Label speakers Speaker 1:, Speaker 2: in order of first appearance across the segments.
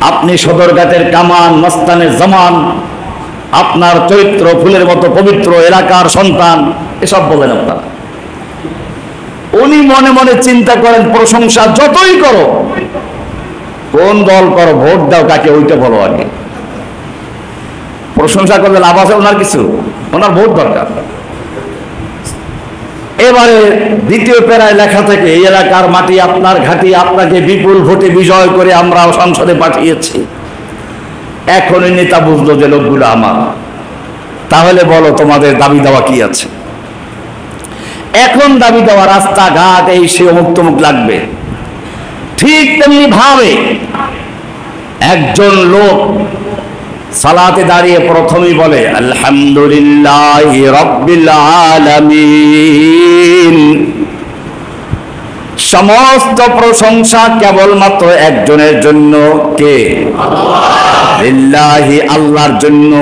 Speaker 1: আপনি সদরঘাটের কামান, মস্তানের জামান, আপনার চরিত্র ফুলের মতো পবিত্র, এলাকার সন্তান, এসব বলেন আপনারা। উনি মনে মনে চিন্তা করেন প্রশংসা যতই করো, কোন দল করো, ভোট দাও কাকে, ওইটা বলো আগে। প্রশংসা করলে লাভ আছে ওনার কিছু? ওনার ভোট দরকার। এবারে দ্বিতীয় প্যারায় লেখা থেকে, এই এলাকার মাটি আপনার ঘাঁটি, আপনাকে বিপুল ভোটে বিজয় করে আমরা সংসদে পাঠিয়েছি। এখনই নেতা বুঝলো যে লোকগুলো আমার। তাহলে বলো তোমাদের দাবি দেওয়া কি আছে? এখন দাবি দেওয়া রাস্তাঘাট এই সে অমুক তমুক লাগবে। ঠিক তেমনি ভাবে একজন লোক সালাতে দাঁড়িয়ে প্রথমেই বলে আলহামদুলিল্লাহি রাব্বিল আলামিন, সমস্ত প্রশংসা কেবলমাত্র একজনের জন্য, কে? লিল্লাহি, আল্লাহর জন্য।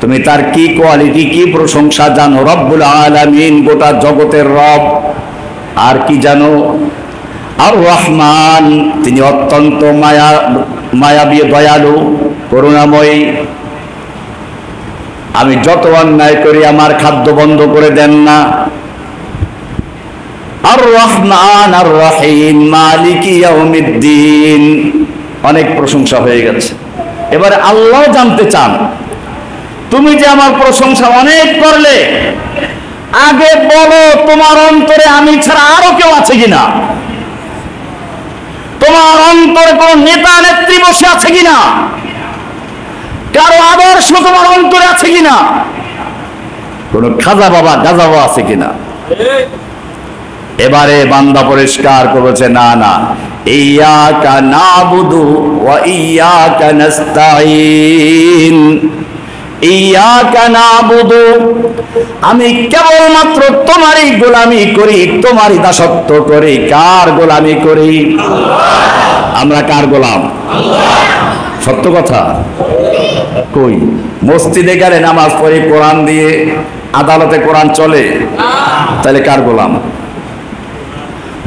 Speaker 1: তুমি তার কি কোয়ালিটি, কি প্রশংসা জানো? রব্বুল আলামিন, গোটা জগতের রব। আর কি জানো? আর রহমান, তিনি অত্যন্ত মায়াবী, দয়ালু, করুণাময়ী। আমি যত অন্যায় করি আমার খাদ্য বন্ধ করে দেন না। আর রহমান আর রহিম, মালিকি ইয়াউমিদ্দিন। অনেক প্রশংসা হয়ে গেছে। এবারে আল্লাহ জানতে চান, তুমি যে আমার প্রশংসা অনেক করলে, আগে বলো তোমার অন্তরে আমি ছাড়া আরো কেউ আছে কিনা? তোমার অন্তরে কোন নেতা নেত্রী বসে আছে কিনা? কারো আদর্শ তোমার অন্তরে আছে কিনা? কোন খাজা বাবা, গাজা বাবা আছে কিনা? এবারে বান্দা পরিষ্কার করেছে, না না, ইয়্যাকা নাবুদু ওয়া ইয়্যাকা নাস্তাঈন। ইয়্যাকা নাবুদু, আমি কেবলমাত্র তোমারই গোলামি করি, তোমারই দাসত্ব করি। কার গোলামি করি? আমরা কার গোলাম? সত্য কথা। কই মসজিদে গেলে নামাজ পড়ে, কোরআন দিয়ে, আদালতে কোরআন চলে, তাহলে কার গোলাম?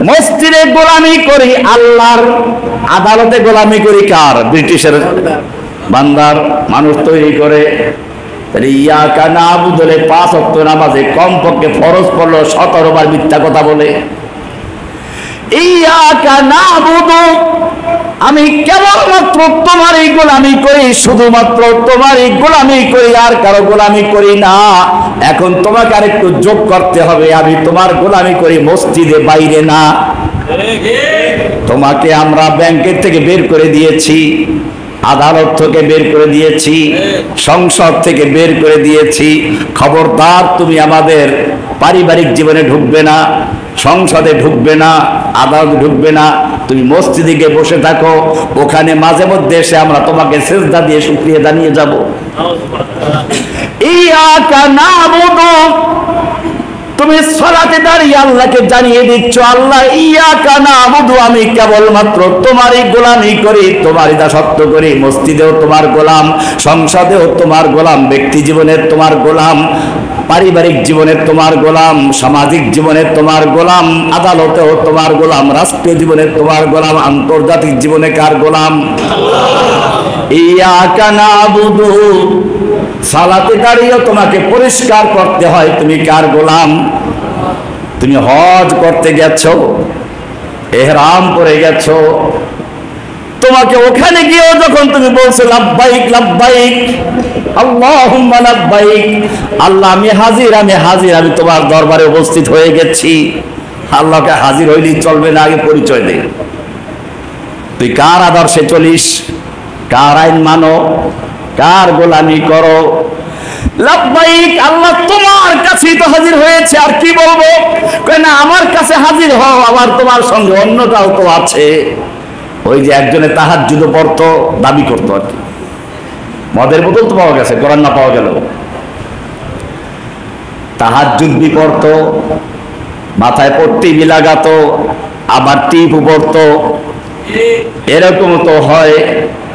Speaker 1: মসজিদে গোলামি করি আল্লাহর, আদালতে গোলামি করি কার? ব্রিটিশের বান্দার। মানুষ তৈরি করে। তাহলে ইয়্যাকা নাবুদু, 5 ওয়াক্ত নামাজে কমপক্ষে ফরজ পড়লো 17 বার মিথ্যা কথা বলে। ইয়্যাকা নাবুদু, আমি কেবলমাত্র তোমারই গোলামি করি, শুধুমাত্র তোমারই গোলামি করি, আর কারো গোলামি করি না। এখন তোমাকে আরেকটু যোগ করতে হবে, আমি তোমার গোলামি করি মসজিদে, বাইরে না। তোমাকে আমরা ব্যাংকের থেকে বের করে দিয়েছি, আদালত থেকে বের করে দিয়েছি, সংসদ থেকে বের করে দিয়েছি। খবরদার তুমি আমাদের পারিবারিক জীবনে ঢুকবে না, সংসদে ঢুকবে না, আদালতে ঢুকবে না। তুমি মসজিদে গিয়ে বসে থাকো, ওখানে মাঝে মধ্যে এসে আমরা তোমাকে সিজদা দিয়ে শুকরিয়া জানিয়ে যাব। ইয়্যাকা নাবুদু, তুমি সালাতে দাঁড়িয়ে আল্লাহকে জানিয়ে দিচ্ছ, আল্লাহ ইয়্যাকা নাবুদু, আমি কেবলমাত্র তোমারই গোলামি করি, তোমারই দাসত্ব করি। মসজিদেও তোমার গোলাম, সংসদেও তোমার গোলাম, ব্যক্তি জীবনের তোমার গোলাম, পারিবারিক জীবনের তোমার গোলাম, সামাজিক জীবনের তোমার গোলাম, আদালতেও তোমার গোলাম, রাষ্ট্রীয় জীবনের তোমার গোলাম, আন্তর্জাতিক জীবনে কার গোলাম? ইয়্যাকা নাবুদু। সালাতে দাঁড়িয়েও তোমাকে পরিষ্কার করতে হয় তুমি কার গোলাম। তুমি হজ করতে গেছো, ইহরাম পরে গেছো, তোমাকে ওখানে গিয়েও যখন তুমি বলছো লাব্বাইক লাব্বাইক আল্লাহুম্মা লাব্বাইক, আল্লাহ আমি হাজির, আমি হাজির, আমি তোমার দরবারে উপস্থিত হয়ে গেছি। আল্লাহকে হাজির হইলেই চলবে না, আগে পরিচয় দে। তুই কার আদর্শে চলিস, কার আইন মানো, কার গোলামি করো? লাব্বাইক, আল্লাহ তোমার কাছেই তো হাজির হয়েছে, আর কি বলবো? কই না, আমার কাছে হাজির হও, আবার তোমার সঙ্গে অন্যটাও তো আছে। ওই যে একজনে তাহাজ্জুদ পড়তো, দাবি করতো আর কি। মদের বোতল তো পাওয়া গেছে, কোরআন না পাওয়া গেল। তাহাজ্জুদ পড়তো, মাথায় পট্টি লাগাতো, আবার টিপু পড়তো। এরকম তো হয়,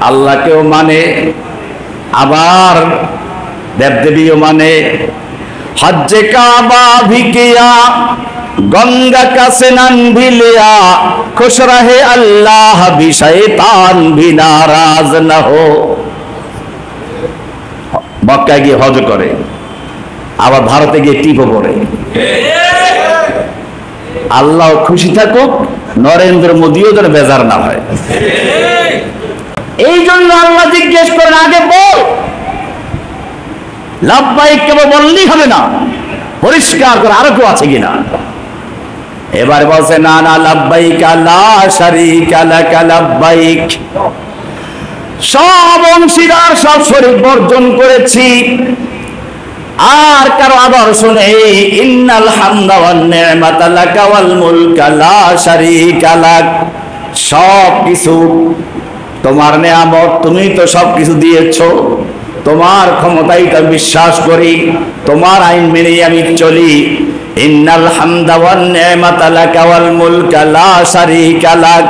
Speaker 1: আল্লাহকেও মানে, আবার দেবদেবীও মানে। হজ্জে কাবা ভি কিয়া गंगा का स्नान भी लिया, खुश रहे अल्लाह भी, शैतान भी नाराज न हो। মক্কায় গিয়ে হজ করে, আবার ভারতে গিয়ে টিপও পড়ে। আল্লাহ খুশি থাকুক, নরেন্দ্র মোদীও যেন বেজার না হয়। এই জন্য আল্লাহ জিজ্ঞেস করেন, আগে বল। লাব্বাইক কেবল বললেই হবে না, পরিষ্কার করে আরো কেউ আছে কিনা। এবার বলছে, না না, লাব্বাইক লা শারীকা লাক লাব্বাইক, সব অংশীদার সব শরীক বর্জন করেছি, আর কারো আদর্শ নেই। ইন্নাল হামদা ওয়ান নি'মাতা লাকা ওয়াল মুলকা লা শারীকা লাক, সব কিছু তোমার নেয়ামত, তুমি তো সব কিছু দিয়েছো, তোমার ক্ষমতাই তো বিশ্বাস করি, তোমার আইন মেনেই আমি চলি। ইন্নাল হামদা ওয়ান নি'মাতা লাকা ওয়াল মুলকা লা শারীকা লাক,